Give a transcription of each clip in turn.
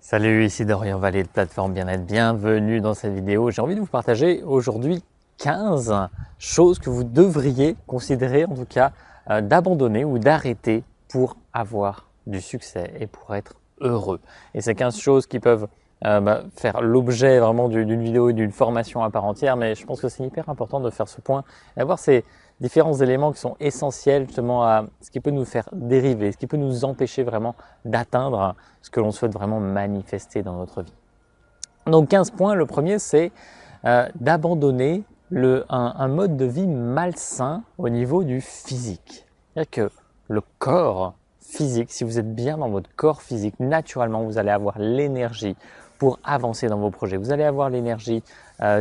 Salut, ici Dorian Vallée de Plateforme Bien-être, bienvenue dans cette vidéo. J'ai envie de vous partager aujourd'hui 15 choses que vous devriez considérer en tout cas d'abandonner ou d'arrêter pour avoir du succès et pour être heureux. Et ces 15 choses qui peuvent faire l'objet vraiment d'une vidéo et d'une formation à part entière, mais je pense que c'est hyper important de faire ce point et voir ces différents éléments qui sont essentiels justement à ce qui peut nous faire dériver, ce qui peut nous empêcher vraiment d'atteindre ce que l'on souhaite vraiment manifester dans notre vie. Donc 15 points, le premier c'est d'abandonner un mode de vie malsain au niveau du physique. C'est-à-dire que le corps physique, si vous êtes bien dans votre corps physique, naturellement vous allez avoir l'énergie pour avancer dans vos projets. Vous allez avoir l'énergie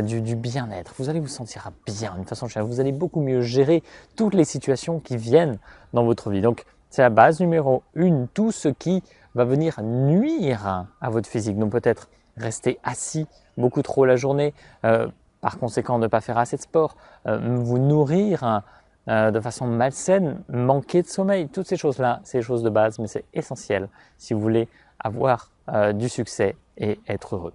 du bien-être, vous allez vous sentir bien d'une façon générale, vous allez beaucoup mieux gérer toutes les situations qui viennent dans votre vie. Donc c'est la base numéro 1, tout ce qui va venir nuire à votre physique. Donc peut-être rester assis beaucoup trop la journée, par conséquent ne pas faire assez de sport, vous nourrir de façon malsaine, manquer de sommeil, toutes ces choses-là, c'est des choses de base, mais c'est essentiel si vous voulez avoir du succès et être heureux.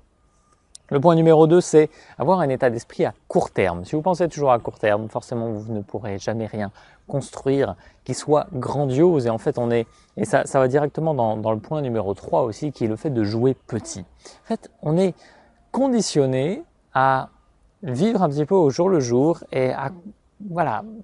Le point numéro 2, c'est avoir un état d'esprit à court terme. Si vous pensez toujours à court terme, forcément vous ne pourrez jamais rien construire qui soit grandiose. Et en fait, ça va directement dans le point numéro 3 aussi, qui est le fait de jouer petit. En fait, on est conditionné à vivre un petit peu au jour le jour et à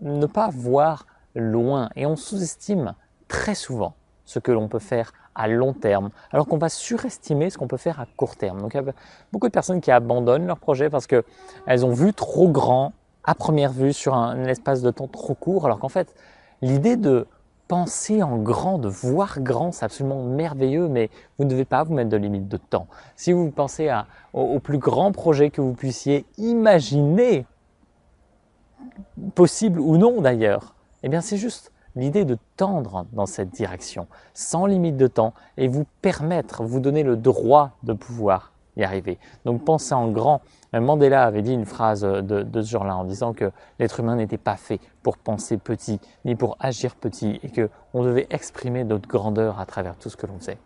ne pas voir loin. Et on sous-estime très souvent ce que l'on peut faire à long terme, alors qu'on va surestimer ce qu'on peut faire à court terme. Donc il y a beaucoup de personnes qui abandonnent leur projet parce qu'elles ont vu trop grand à première vue sur un espace de temps trop court, alors qu'en fait, l'idée de penser en grand, de voir grand, c'est absolument merveilleux, mais vous ne devez pas vous mettre de limite de temps. Si vous pensez au plus grand projet que vous puissiez imaginer, possible ou non d'ailleurs, eh bien c'est juste l'idée de tendre dans cette direction, sans limite de temps, et vous permettre, vous donner le droit de pouvoir y arriver. Donc pensez en grand. Mandela avait dit une phrase de ce genre-là en disant que l'être humain n'était pas fait pour penser petit, ni pour agir petit, et qu'on devait exprimer notre grandeur à travers tout ce que l'on sait.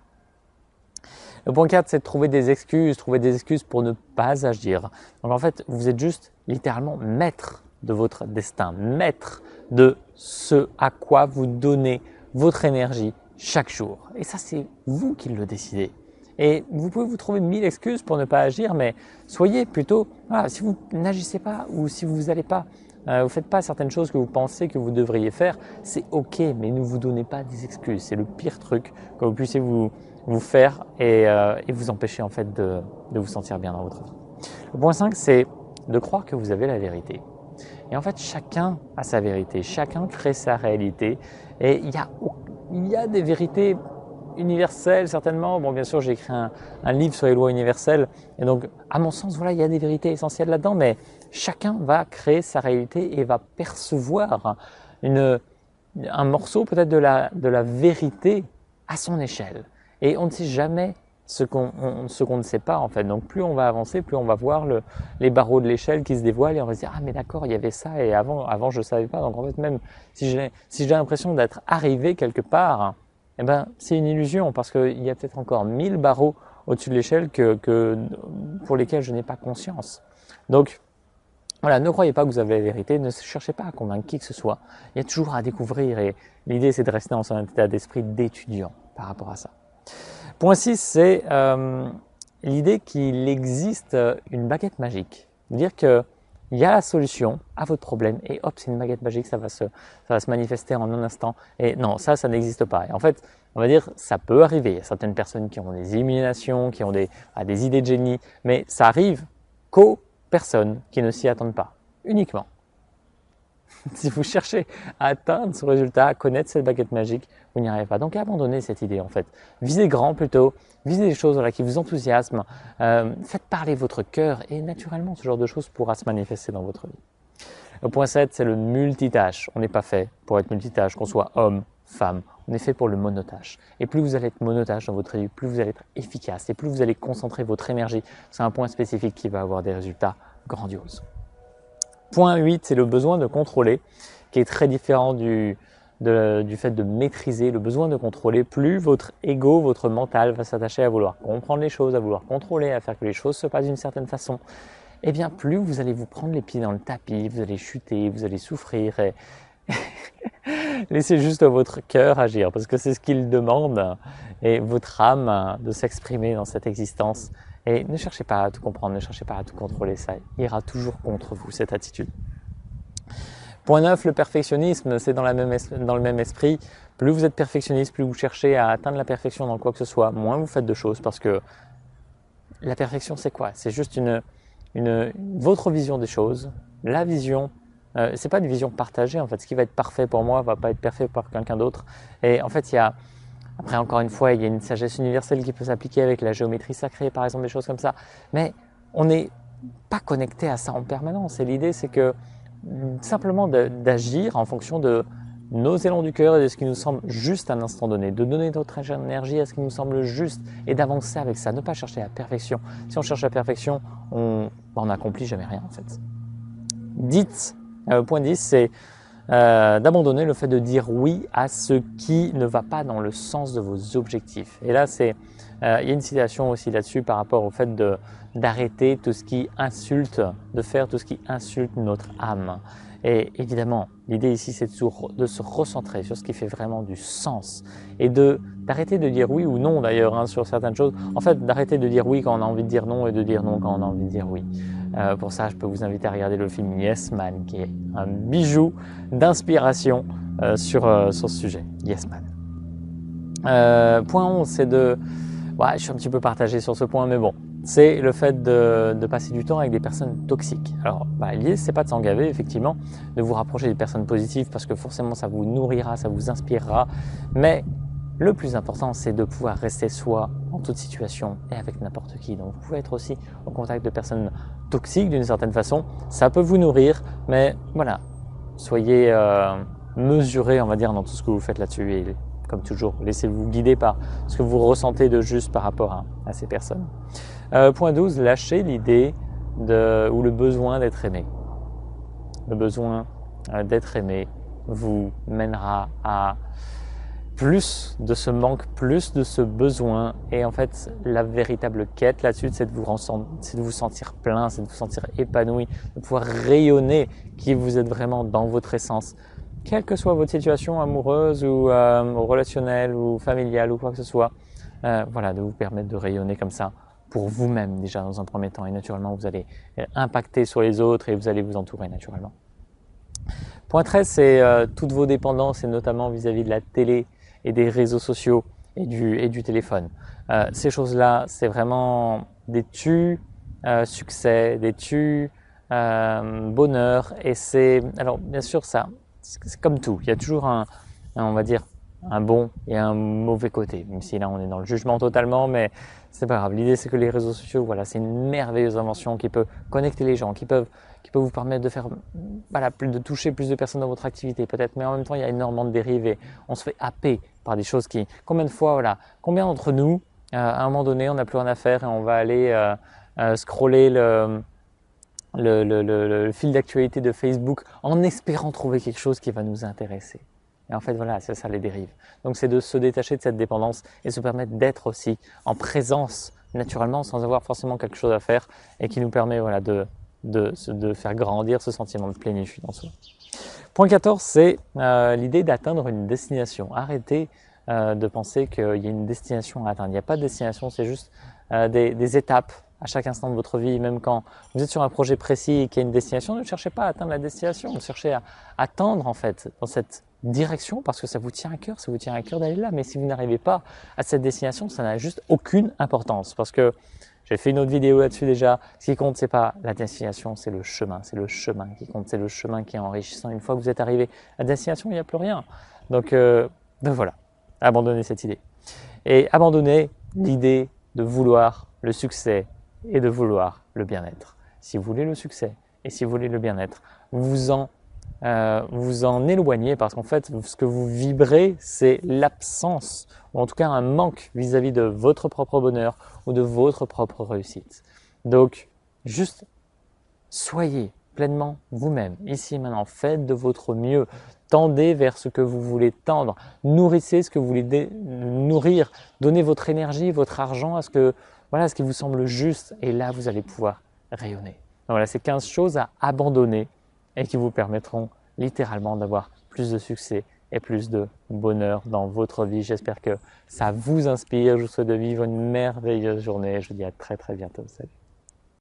Le point 4, c'est de trouver des excuses pour ne pas agir. Donc en fait, vous êtes juste littéralement maître de votre destin, maître de ce à quoi vous donnez votre énergie chaque jour. Et ça, c'est vous qui le décidez. Et vous pouvez vous trouver 1000 excuses pour ne pas agir, mais soyez plutôt, si vous n'agissez pas ou si vous n'allez pas, vous ne faites pas certaines choses que vous pensez que vous devriez faire, c'est ok, mais ne vous donnez pas des excuses. C'est le pire truc que vous puissiez vous faire et vous empêcher en fait de vous sentir bien dans votre vie. Le point 5, c'est de croire que vous avez la vérité. Et en fait, chacun a sa vérité, chacun crée sa réalité. Et il y a des vérités universelles certainement. Bon, bien sûr, j'ai écrit un livre sur les lois universelles. Et donc, à mon sens, il y a des vérités essentielles là-dedans. Mais chacun va créer sa réalité et va percevoir un morceau peut-être de la vérité à son échelle. Et on ne sait jamais ce qu'on ne sait pas en fait. Donc plus on va avancer, plus on va voir les barreaux de l'échelle qui se dévoilent et on va se dire ah mais d'accord, il y avait ça et avant je savais pas. Donc en fait même si j'ai l'impression d'être arrivé quelque part, eh ben c'est une illusion parce qu'il y a peut-être encore 1000 barreaux au-dessus de l'échelle pour lesquels je n'ai pas conscience. Donc voilà, ne croyez pas que vous avez la vérité, ne cherchez pas à convaincre qui que ce soit. Il y a toujours à découvrir et l'idée c'est de rester dans un état d'esprit d'étudiant par rapport à ça. Point 6, c'est l'idée qu'il existe une baguette magique. Dire qu'il y a la solution à votre problème et hop, c'est une baguette magique, ça va se manifester en un instant. Et non, ça n'existe pas. Et en fait, on va dire, ça peut arriver. Il y a certaines personnes qui ont des illuminations, qui ont des idées de génie, mais ça arrive qu'aux personnes qui ne s'y attendent pas, uniquement. Si vous cherchez à atteindre ce résultat, à connaître cette baguette magique, vous n'y arrivez pas. Donc abandonnez cette idée en fait. Visez grand plutôt, visez des choses qui vous enthousiasment, faites parler votre cœur et naturellement ce genre de choses pourra se manifester dans votre vie. Le point 7, c'est le multitâche. On n'est pas fait pour être multitâche, qu'on soit homme, femme, on est fait pour le monotâche. Et plus vous allez être monotâche dans votre vie, plus vous allez être efficace et plus vous allez concentrer votre énergie sur un point spécifique qui va avoir des résultats grandioses. Point 8, c'est le besoin de contrôler, qui est très différent du du fait de maîtriser, le besoin de contrôler, plus votre ego, votre mental va s'attacher à vouloir comprendre les choses, à vouloir contrôler, à faire que les choses se passent d'une certaine façon, et bien plus vous allez vous prendre les pieds dans le tapis, vous allez chuter, vous allez souffrir et laissez juste votre cœur agir parce que c'est ce qu'il demande et votre âme de s'exprimer dans cette existence. Et ne cherchez pas à tout comprendre, ne cherchez pas à tout contrôler, ça ira toujours contre vous, cette attitude. Point 9, le perfectionnisme, c'est dans le même esprit. Plus vous êtes perfectionniste, plus vous cherchez à atteindre la perfection dans quoi que ce soit, moins vous faites de choses parce que la perfection, c'est quoi? C'est juste votre vision des choses, la vision. C'est pas une vision partagée en fait. Ce qui va être parfait pour moi va pas être parfait par quelqu'un d'autre. Et en fait, après encore une fois, il y a une sagesse universelle qui peut s'appliquer avec la géométrie sacrée, par exemple, des choses comme ça. Mais on n'est pas connecté à ça en permanence. Et l'idée, c'est que simplement d'agir en fonction de nos élans du cœur et de ce qui nous semble juste à un instant donné, de donner notre énergie à ce qui nous semble juste et d'avancer avec ça, ne pas chercher la perfection. Si on cherche la perfection, on n'accomplit jamais rien en fait. Point 10, c'est d'abandonner le fait de dire oui à ce qui ne va pas dans le sens de vos objectifs. Et là, il y a une citation aussi là-dessus par rapport au fait d'arrêter tout ce qui insulte, de faire tout ce qui insulte notre âme. Et évidemment, l'idée ici, c'est de se recentrer sur ce qui fait vraiment du sens et d'arrêter de dire oui ou non d'ailleurs sur certaines choses. En fait, d'arrêter de dire oui quand on a envie de dire non et de dire non quand on a envie de dire oui. Pour ça, je peux vous inviter à regarder le film Yes Man, qui est un bijou d'inspiration sur ce sujet. Yes Man. Point 11, c'est je suis un petit peu partagé sur ce point, mais bon. C'est le fait de passer du temps avec des personnes toxiques. Alors, l'idée, c'est pas de s'engaver, effectivement, de vous rapprocher des personnes positives parce que forcément, ça vous nourrira, ça vous inspirera. Mais le plus important, c'est de pouvoir rester soi en toute situation et avec n'importe qui. Donc, vous pouvez être aussi en contact de personnes toxiques d'une certaine façon. Ça peut vous nourrir, mais voilà, soyez mesurés, on va dire, dans tout ce que vous faites là-dessus. Et comme toujours, laissez-vous guider par ce que vous ressentez de juste par rapport à ces personnes. Point 12, lâchez l'idée ou le besoin d'être aimé. Le besoin d'être aimé vous mènera à plus de ce manque, plus de ce besoin. Et en fait, la véritable quête là-dessus, c'est de vous sentir plein, c'est de vous sentir épanoui, de pouvoir rayonner qui vous êtes vraiment dans votre essence. Quelle que soit votre situation amoureuse ou relationnelle ou familiale ou quoi que ce soit, de vous permettre de rayonner comme ça pour vous-même déjà dans un premier temps et naturellement vous allez impacter sur les autres et vous allez vous entourer naturellement. Point 13, c'est toutes vos dépendances et notamment vis-à-vis de la télé et des réseaux sociaux et du téléphone. Ces choses-là, c'est vraiment des succès, des bonheur et alors bien sûr c'est comme tout, il y a toujours on va dire un bon et un mauvais côté, même si là on est dans le jugement totalement, mais c'est pas grave. L'idée c'est que les réseaux sociaux, c'est une merveilleuse invention qui peut connecter les gens, qui peut vous permettre de faire, de toucher plus de personnes dans votre activité peut-être, mais en même temps il y a énormément de dérives et on se fait happer par des choses combien d'entre nous, à un moment donné on n'a plus rien à faire et on va aller scroller le fil d'actualité de Facebook en espérant trouver quelque chose qui va nous intéresser. Et en fait, c'est ça les dérives. Donc, c'est de se détacher de cette dépendance et se permettre d'être aussi en présence naturellement sans avoir forcément quelque chose à faire et qui nous permet de faire grandir ce sentiment de plénitude en soi. Point 14, c'est l'idée d'atteindre une destination. Arrêtez de penser qu'il y a une destination à atteindre. Il n'y a pas de destination, c'est juste des étapes à chaque instant de votre vie. Même quand vous êtes sur un projet précis et qu'il y a une destination, ne cherchez pas à atteindre la destination, cherchez à attendre en fait dans cette direction parce que ça vous tient à cœur d'aller là. Mais si vous n'arrivez pas à cette destination, ça n'a juste aucune importance parce que j'ai fait une autre vidéo là-dessus déjà. Ce qui compte, c'est pas la destination, c'est le chemin. C'est le chemin qui compte, c'est le chemin qui est enrichissant. Une fois que vous êtes arrivé à la destination, il n'y a plus rien. Donc voilà, abandonnez cette idée. Et abandonnez l'idée de vouloir le succès et de vouloir le bien-être. Si vous voulez le succès et si vous voulez le bien-être, vous en éloignez parce qu'en fait, ce que vous vibrez, c'est l'absence ou en tout cas un manque vis-à-vis de votre propre bonheur ou de votre propre réussite. Donc, juste soyez pleinement vous-même. Ici et maintenant, faites de votre mieux. Tendez vers ce que vous voulez tendre. Nourrissez ce que vous voulez nourrir. Donnez votre énergie, votre argent à ce qui vous semble juste. Et là, vous allez pouvoir rayonner. Donc voilà, c'est 15 choses à abandonner et qui vous permettront littéralement d'avoir plus de succès et plus de bonheur dans votre vie. J'espère que ça vous inspire. Je vous souhaite de vivre une merveilleuse journée. Je vous dis à très bientôt. Salut.